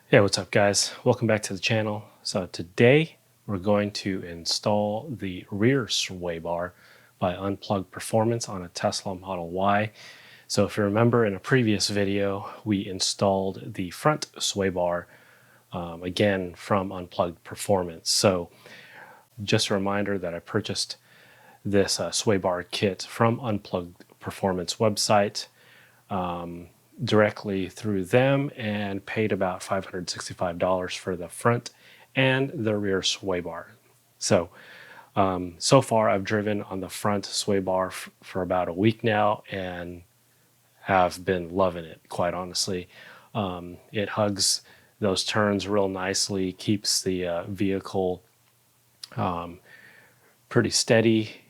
Hey, what's up guys? Welcome back to the channel. So today we're going to install the rear sway bar by Unplugged Performance on a Tesla Model Y. So if you remember in a previous video, we installed the front sway bar again from Unplugged Performance. So just a reminder that I purchased this sway bar kit from Unplugged Performance website. Directly through them and paid about $565 for the front and the rear sway bar. So far I've driven on the front sway bar for about a week now and have been loving it, quite honestly. It hugs those turns real nicely, keeps the vehicle pretty steady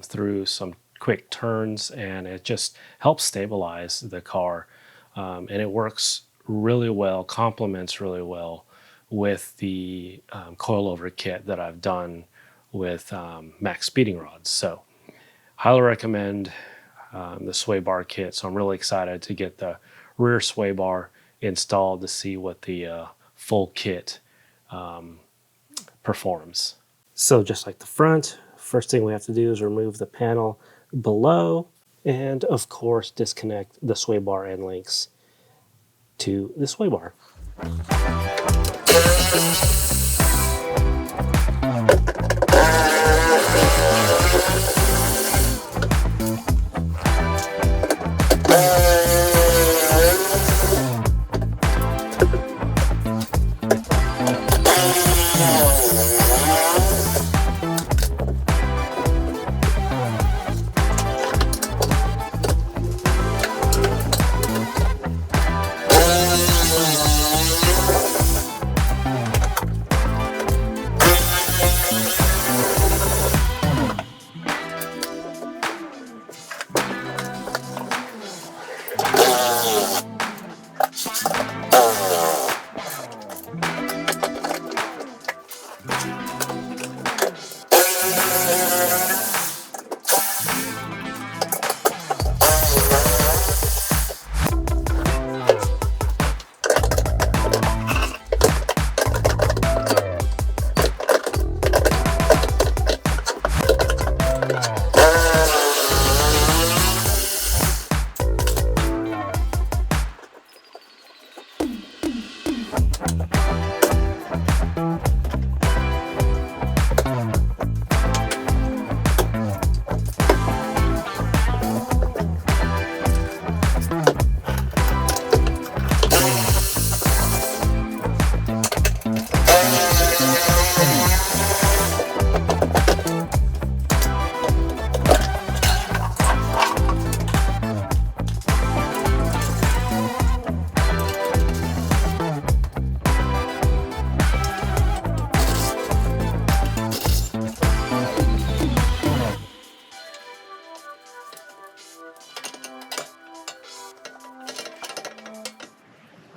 through some quick turns, and it just helps stabilize the car. And it works really well, complements really well with the coilover kit that I've done with Max speeding rods. So highly recommend the sway bar kit. So I'm really excited to get the rear sway bar installed to see what the full kit performs. So just like the front, first thing we have to do is remove the panel below and of course disconnect the sway bar end links to the sway bar.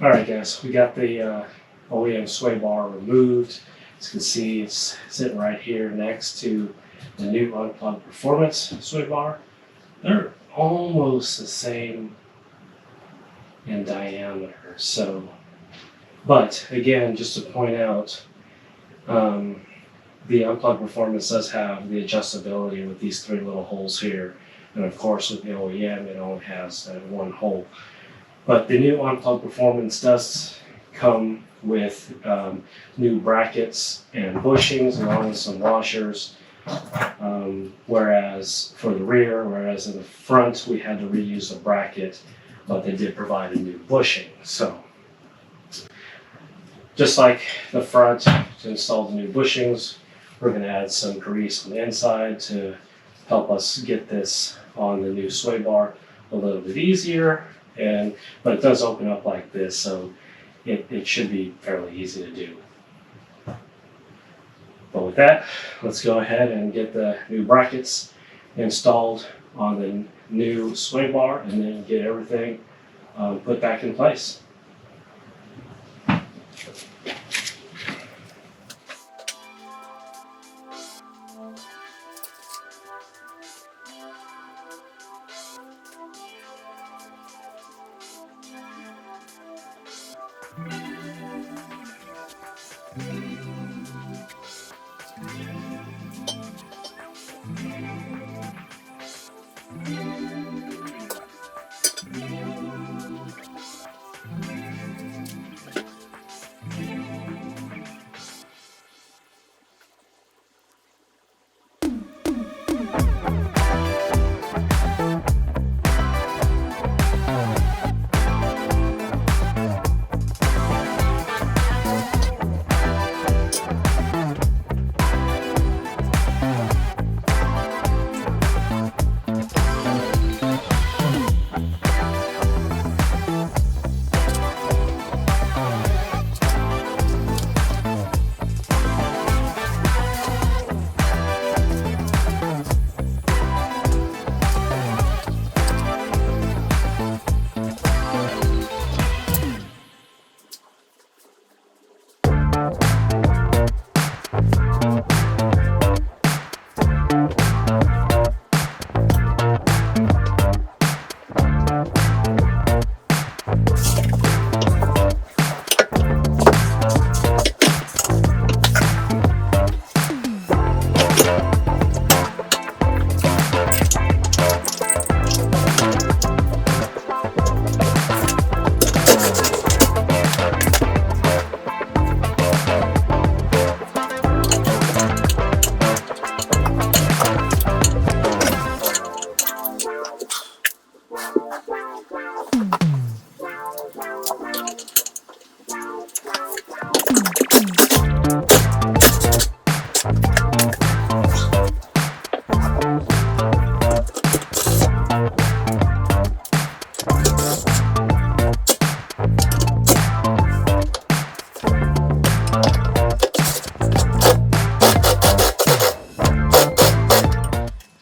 All right, guys, we got the OEM sway bar removed. As you can see, it's sitting right here next to the new Unplugged Performance sway bar. They're almost the same in diameter. So, but again, just to point out, the Unplugged Performance does have the adjustability with these three little holes here. And of course, with the OEM, it only has one hole. But the new Unplugged Performance does come with new brackets and bushings along with some washers. Whereas for the rear, whereas in the front, we had to reuse the bracket, but they did provide a new bushing. So just like the front, to install the new bushings, we're going to add some grease on the inside to help us get this on the new sway bar a little bit easier. But it does open up like this, so it should be fairly easy to do. But with that, let's go ahead and get the new brackets installed on the new sway bar and then get everything put back in place.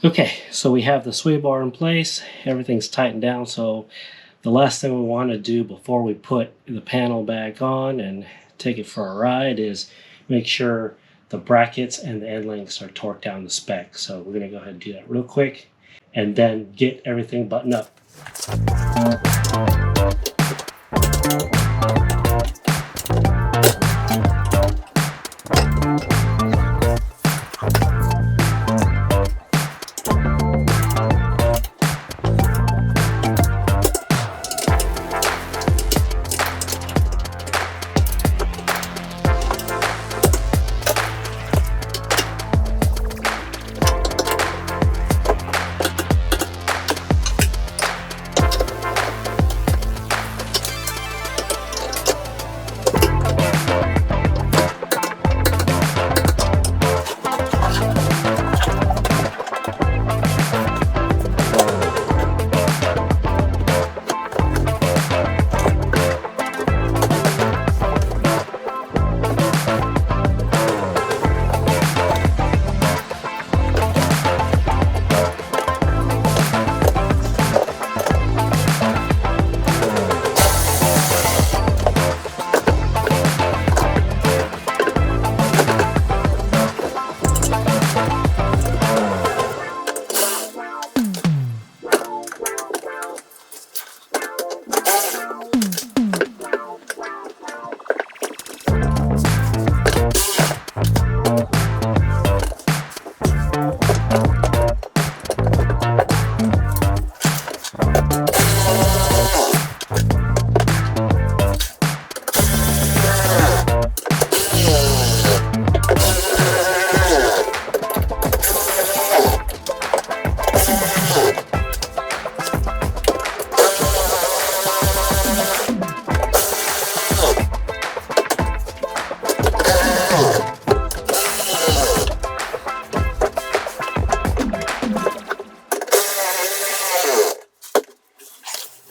Okay, so we have the sway bar in place, everything's tightened down, so the last thing we want to do before we put the panel back on and take it for a ride is make sure the brackets and the end links are torqued down to spec. So we're going to go ahead and do that real quick and then get everything buttoned up.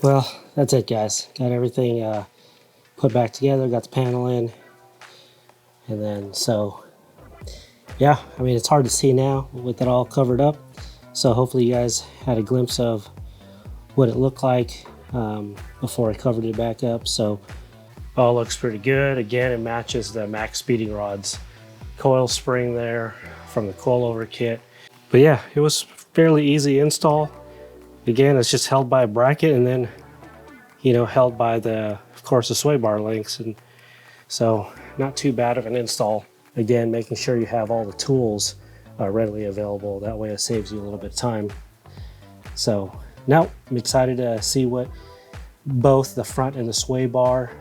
Well, that's it, guys. Got everything put back together, got the panel in, and then so yeah, I mean, it's hard to see now with it all covered up, so hopefully you guys had a glimpse of what it looked like before I covered it back up. So all looks pretty good. Again, it matches the Max Speeding Rod's coil spring there from the coilover kit. But yeah, it was fairly easy install. Again, it's just held by a bracket and then, you know, held by the, of course, the sway bar links. And So not too bad of an install. Again, making sure you have all the tools readily available. That way it saves you a little bit of time. So now I'm excited to see what both the front and the sway bar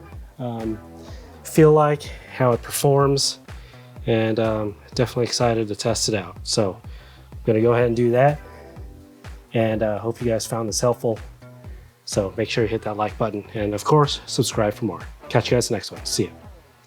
feel like, how it performs, and definitely excited to test it out. So I'm gonna go ahead and do that, and hope you guys found this helpful. So make sure you hit that like button, and of course, subscribe for more. Catch you guys next one. See ya.